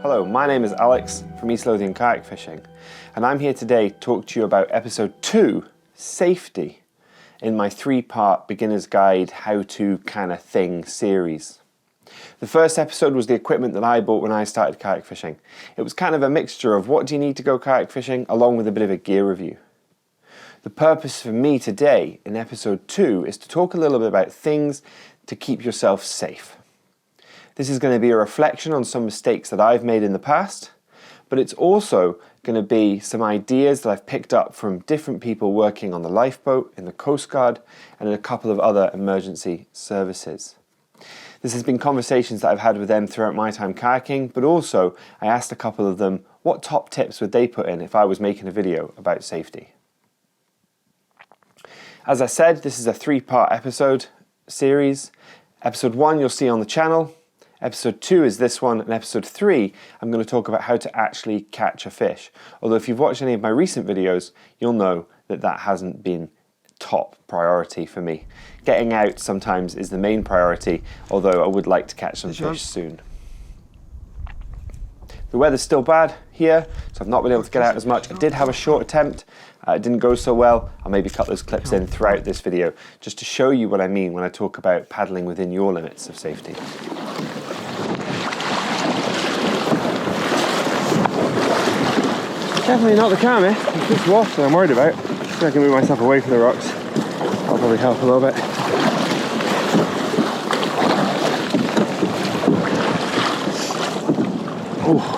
Hello, my name is Alex from East Lothian Kayak Fishing, and I'm here today to talk to you about episode 2, safety, in my 3-part beginner's guide how to kind of thing series. The first episode was the equipment that I bought when I started kayak fishing. It was kind of a mixture of what do you need to go kayak fishing along with a bit of a gear review. The purpose for me today in episode 2 is to talk a little bit about things to keep yourself safe. This is going to be a reflection on some mistakes that I've made in the past, but it's also going to be some ideas that I've picked up from different people working on the lifeboat, in the Coast Guard, and in a couple of other emergency services. This has been conversations that I've had with them throughout my time kayaking, but also I asked a couple of them what top tips would they put in if I was making a video about safety. As I said, this is a 3-part episode series. Episode 1 you'll see on the channel. Episode 2 is this one, and episode 3 I'm going to talk about how to actually catch a fish. Although if you've watched any of my recent videos, you'll know that that hasn't been top priority for me. Getting out sometimes is the main priority, although I would like to catch some fish soon. The weather's still bad here, so I've not been able to get out as much. I did have a short attempt. It didn't go so well. I'll maybe cut those clips in throughout this video just to show you what I mean when I talk about paddling within your limits of safety. Definitely not the calmest. It's just water I'm worried about. So I can move myself away from the rocks. That'll probably help a little bit. Oh.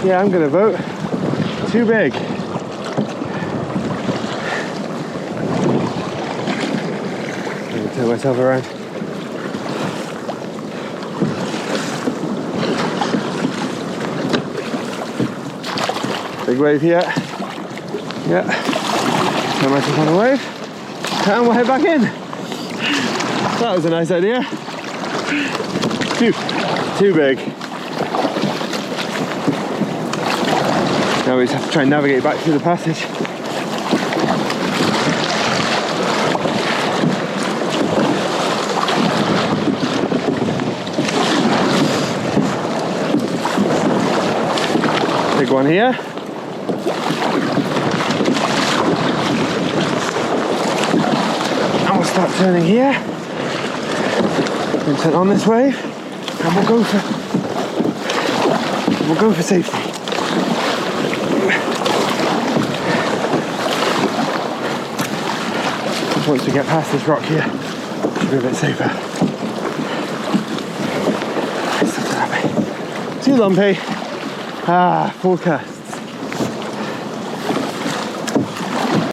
Yeah, I'm gonna vote too big. I'm gonna turn myself around. Big wave here. Yeah. Turn myself on the wave. And we'll head back in. That was a nice idea. Too big. Now we just have to try and navigate back through the passage. Big one here. And we'll start turning here. Then turn on this wave, and we'll go for safety. Once we get past this rock here, it should be a bit safer. It's not too lumpy. Too lumpy. Forecasts.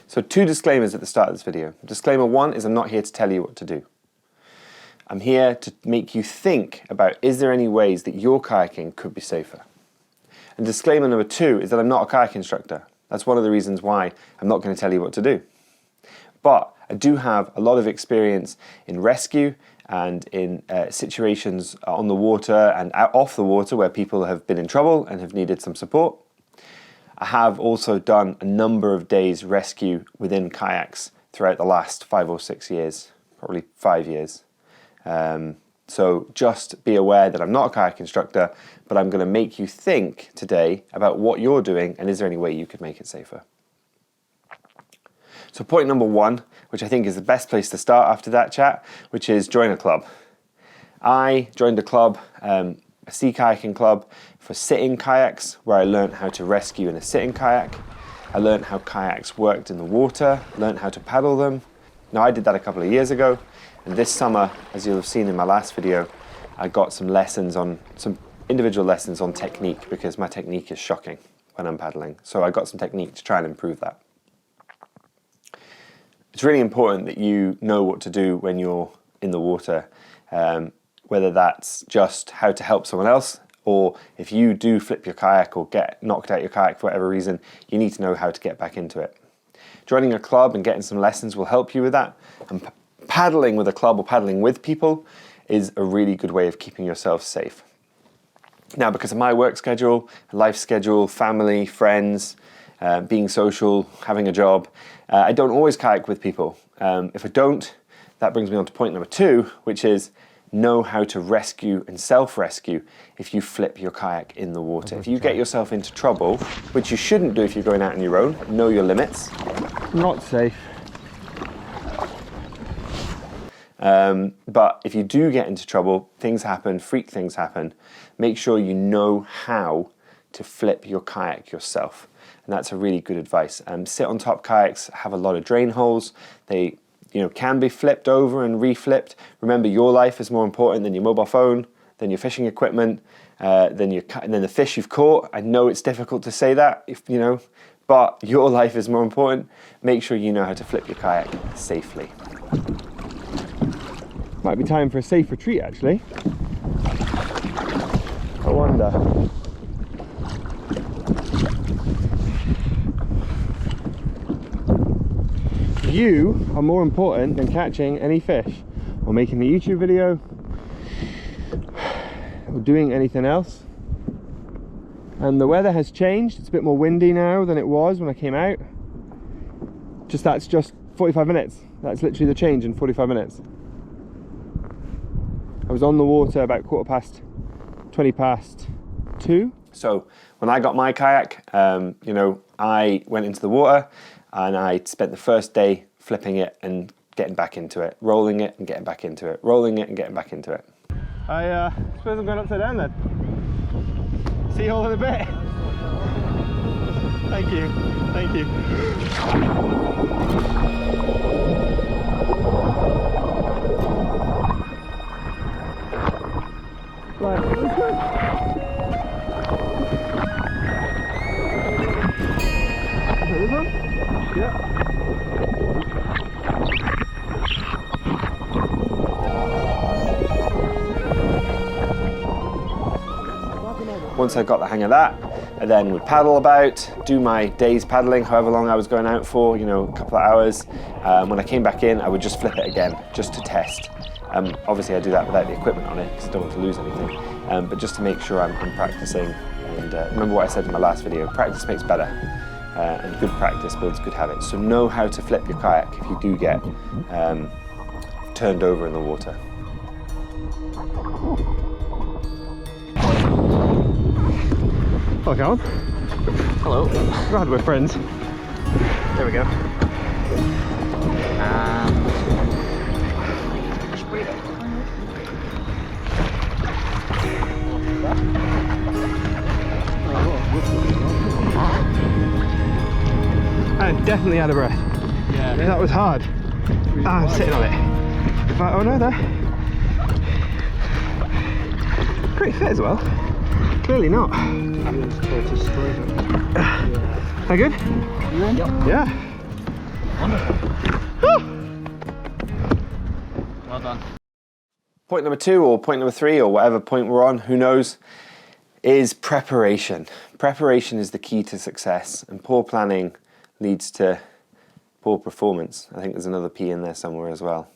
So 2 disclaimers at the start of this video. Disclaimer 1 is I'm not here to tell you what to do. I'm here to make you think about, is there any ways that your kayaking could be safer? And disclaimer number 2 is that I'm not a kayak instructor. That's one of the reasons why I'm not going to tell you what to do. But I do have a lot of experience in rescue and in situations on the water and off the water where people have been in trouble and have needed some support. I have also done a number of days rescue within kayaks throughout the last 5 or 6 years, probably 5 years. So just be aware that I'm not a kayak instructor, but I'm going to make you think today about what you're doing and is there any way you could make it safer. So point number 1, which I think is the best place to start after that chat, which is join a club. I joined a club, a sea kayaking club for sitting kayaks, where I learned how to rescue in a sitting kayak. I learned how kayaks worked in the water, learned how to paddle them. Now I did that a couple of years ago, and this summer, as you'll have seen in my last video, I got some individual lessons on technique, because my technique is shocking when I'm paddling. So I got some technique to try and improve that. It's really important that you know what to do when you're in the water, whether that's just how to help someone else, or if you do flip your kayak or get knocked out your kayak for whatever reason, you need to know how to get back into it. Joining a club and getting some lessons will help you with that. And paddling with a club or paddling with people is a really good way of keeping yourself safe. Now, because of my work schedule, life schedule, family, friends, being social, having a job, I don't always kayak with people. If I don't, that brings me on to point number 2, which is know how to rescue and self-rescue if you flip your kayak in the water. If you get yourself into trouble, which you shouldn't do if you're going out on your own, know your limits. Not safe. But if you do get into trouble, things happen, freak things happen, make sure you know how to flip your kayak yourself. And that's a really good advice. Sit on top kayaks have a lot of drain holes. They can be flipped over and reflipped. Remember, your life is more important than your mobile phone, than your fishing equipment, than the fish you've caught. I know it's difficult to say that, but your life is more important. Make sure you know how to flip your kayak safely. Might be time for a safe retreat, actually. I wonder. You are more important than catching any fish, or making a YouTube video, or doing anything else. And the weather has changed. It's a bit more windy now than it was when I came out. That's just 45 minutes. That's literally the change in 45 minutes. I was on the water about 20 past 2. So when I got my kayak, I went into the water and I spent the first day flipping it and getting back into it, rolling it and getting back into it, rolling it and getting back into it. I suppose I'm going upside down then. See you all in a bit. Thank you. Thank you. Right, let's go. Okay, this one? Yeah. Once I got the hang of that, I then would paddle about, do my day's paddling, however long I was going out for, a couple of hours. When I came back in, I would just flip it again, just to test. Obviously I do that without the equipment on it, because I don't want to lose anything. But just to make sure I'm practicing. And remember what I said in my last video, practice makes better. And good practice builds good habits. So know how to flip your kayak if you do get turned over in the water. Hello, Colin. Hello. Glad we're friends. There we go. I'm definitely out of breath. Yeah. That was hard. I'm sitting on it. Oh no, there. Pretty fit as well. Clearly not. That good? Yeah. Well done. Point number 2 or point number 3 or whatever point we're on, who knows, is preparation. Preparation is the key to success, and poor planning leads to poor performance. I think there's another P in there somewhere as well.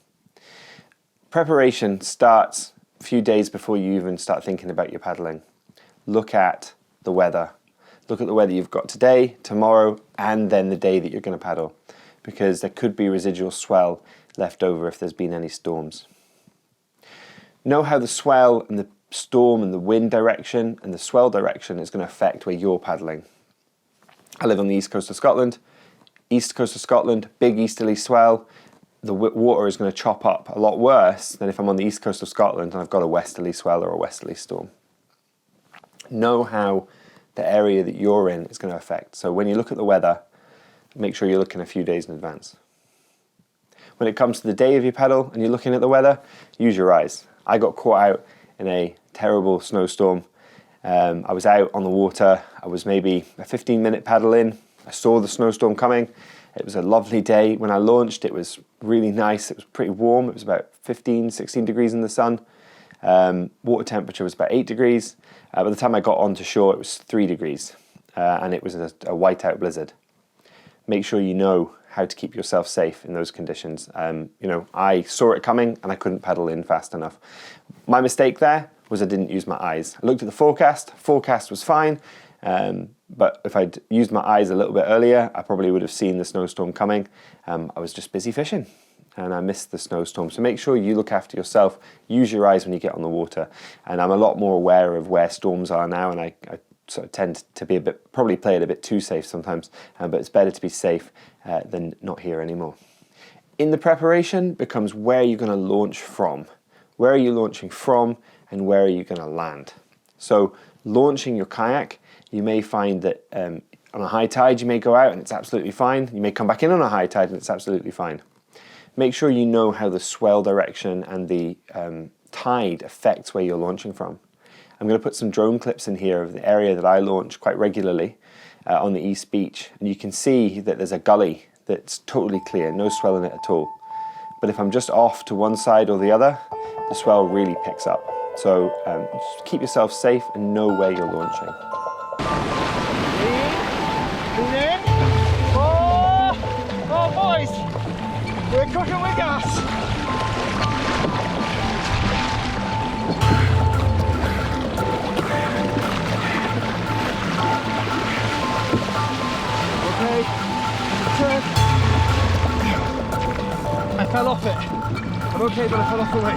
Preparation starts a few days before you even start thinking about your paddling. Look at the weather. Look at the weather you've got today, tomorrow, and then the day that you're going to paddle, because there could be residual swell left over if there's been any storms. Know how the swell and the storm and the wind direction and the swell direction is going to affect where you're paddling. I live on the east coast of Scotland. East coast of Scotland, big easterly swell. The water is going to chop up a lot worse than if I'm on the east coast of Scotland and I've got a westerly swell or a westerly storm. Know how the area that you're in is going to affect. So when you look at the weather, make sure you're looking a few days in advance. When it comes to the day of your paddle and you're looking at the weather, use your eyes. I got caught out in a terrible snowstorm. I was out on the water. I was maybe a 15-minute paddle in. I saw the snowstorm coming. It was a lovely day when I launched. It was really nice. It was pretty warm. It was about 15, 16 degrees in the sun. Water temperature was about 8 degrees. By the time I got onto shore, it was 3 degrees. And it was a whiteout blizzard. make sure you know how to keep yourself safe in those conditions. I saw it coming and I couldn't paddle in fast enough. My mistake there was I didn't use my eyes. I looked at the forecast was fine, but if I'd used my eyes a little bit earlier, I probably would have seen the snowstorm coming. I was just busy fishing and I missed the snowstorm. So make sure you look after yourself, use your eyes when you get on the water. And I'm a lot more aware of where storms are now, and I sort of tend to be probably play it a bit too safe sometimes, but it's better to be safe than not here anymore. In the preparation becomes where you're going to launch from. Where are you launching from and where are you going to land? So launching your kayak, you may find that on a high tide you may go out and it's absolutely fine. You may come back in on a high tide and it's absolutely fine. Make sure you know how the swell direction and the tide affects where you're launching from. I'm going to put some drone clips in here of the area that I launch quite regularly on the East Beach, and you can see that there's a gully that's totally clear, no swell in it at all. But if I'm just off to one side or the other, the swell really picks up. So just keep yourself safe and know where you're launching. Oh boys! We're cooking with gas! Okay, turn. I fell off it. I'm okay, but I fell off the way.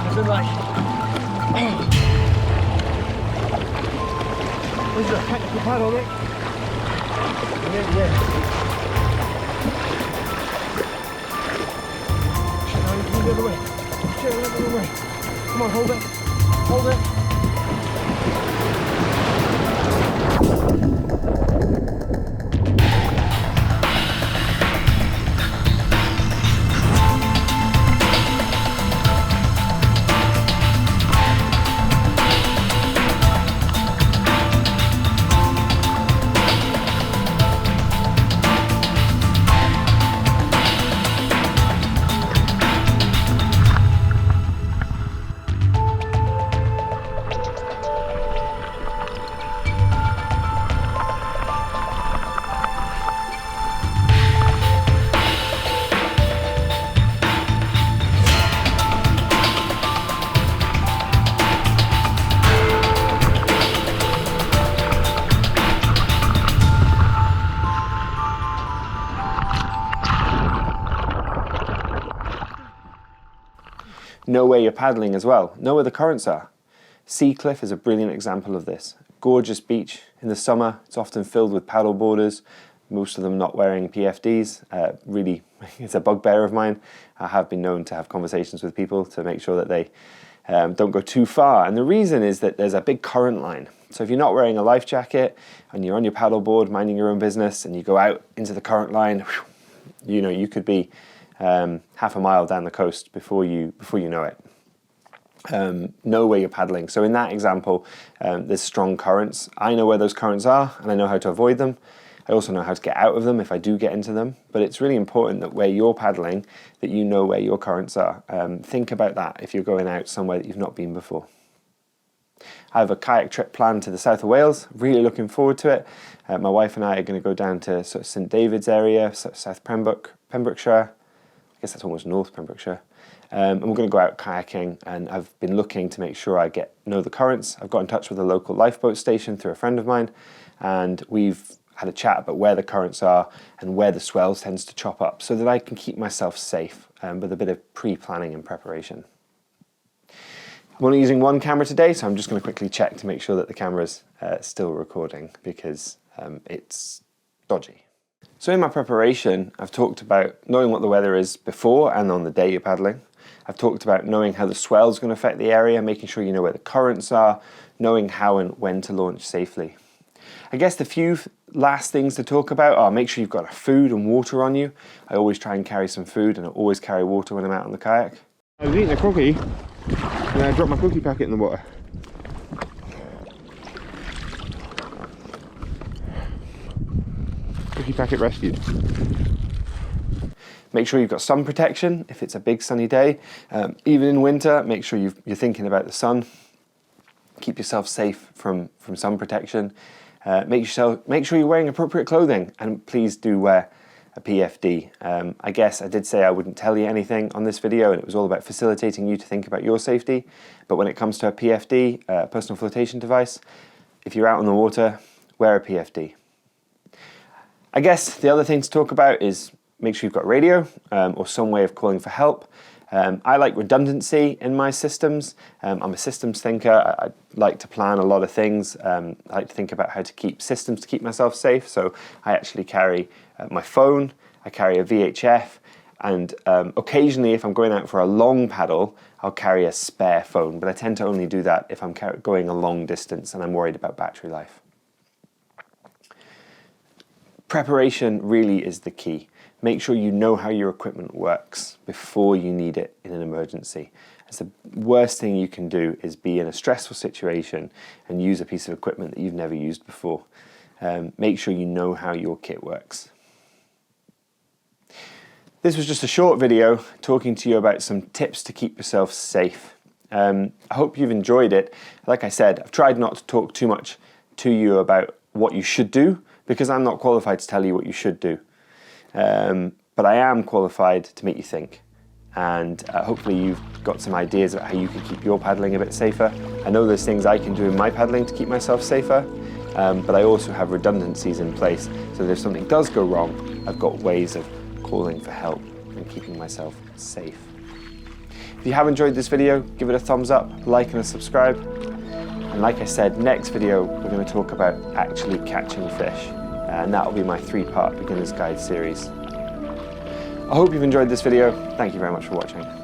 As in like... This is a technical paddle, Nick. Yeah. The other way. The other way. Come on, hold it. Hold it. Know where you're paddling as well. Know where the currents are. Sea Cliff is a brilliant example of this. Gorgeous beach. In the summer, it's often filled with paddle boarders, most of them not wearing PFDs. Really, it's a bugbear of mine. I have been known to have conversations with people to make sure that they don't go too far. And the reason is that there's a big current line. So if you're not wearing a life jacket and you're on your paddle board minding your own business and you go out into the current line, you could be half a mile down the coast before you know it. Know where you're paddling. So in that example, there's strong currents. I know where those currents are and I know how to avoid them. I also know how to get out of them if I do get into them. But it's really important that where you're paddling, that you know where your currents are. Think about that if you're going out somewhere that you've not been before. I have a kayak trip planned to the south of Wales. Really looking forward to it. My wife and I are going to go down to sort of St David's area, sort of South Pembrokeshire. I guess that's almost North Pembrokeshire. And we're going to go out kayaking, and I've been looking to make sure I know the currents. I've got in touch with a local lifeboat station through a friend of mine, and we've had a chat about where the currents are and where the swells tends to chop up so that I can keep myself safe with a bit of pre-planning and preparation. I'm only using one camera today, so I'm just going to quickly check to make sure that the camera's still recording because it's dodgy. So in my preparation, I've talked about knowing what the weather is before and on the day you're paddling. I've talked about knowing how the swell's going to affect the area, making sure you know where the currents are, knowing how and when to launch safely. I guess the few last things to talk about are make sure you've got food and water on you. I always try and carry some food and I always carry water when I'm out on the kayak. I was eating a cookie and I dropped my cookie packet in the water. Cookie packet rescued. Make sure you've got sun protection if it's a big sunny day. Even in winter, make sure you're thinking about the sun. Keep yourself safe from sun protection. Make sure you're wearing appropriate clothing, and please do wear a PFD. I guess I did say I wouldn't tell you anything on this video, and it was all about facilitating you to think about your safety. But when it comes to a PFD, personal flotation device, if you're out on the water, wear a PFD. I guess the other thing to talk about is make sure you've got radio or some way of calling for help. I like redundancy in my systems. I'm a systems thinker. I like to plan a lot of things. I like to think about how to keep systems to keep myself safe. So I actually carry my phone, I carry a VHF, and occasionally if I'm going out for a long paddle, I'll carry a spare phone. But I tend to only do that if I'm going a long distance and I'm worried about battery life. Preparation really is the key. Make sure you know how your equipment works before you need it in an emergency. It's the worst thing you can do is be in a stressful situation and use a piece of equipment that you've never used before. Make sure you know how your kit works. This was just a short video talking to you about some tips to keep yourself safe. I hope you've enjoyed it. Like I said, I've tried not to talk too much to you about what you should do, because I'm not qualified to tell you what you should do. But I am qualified to make you think, and hopefully you've got some ideas about how you can keep your paddling a bit safer. I know there's things I can do in my paddling to keep myself safer, but I also have redundancies in place, so that if something does go wrong, I've got ways of calling for help and keeping myself safe. If you have enjoyed this video, give it a thumbs up, like and a subscribe. And like I said, next video we're going to talk about actually catching fish, and that will be my 3-part beginner's guide series. I hope you've enjoyed this video. Thank you very much for watching.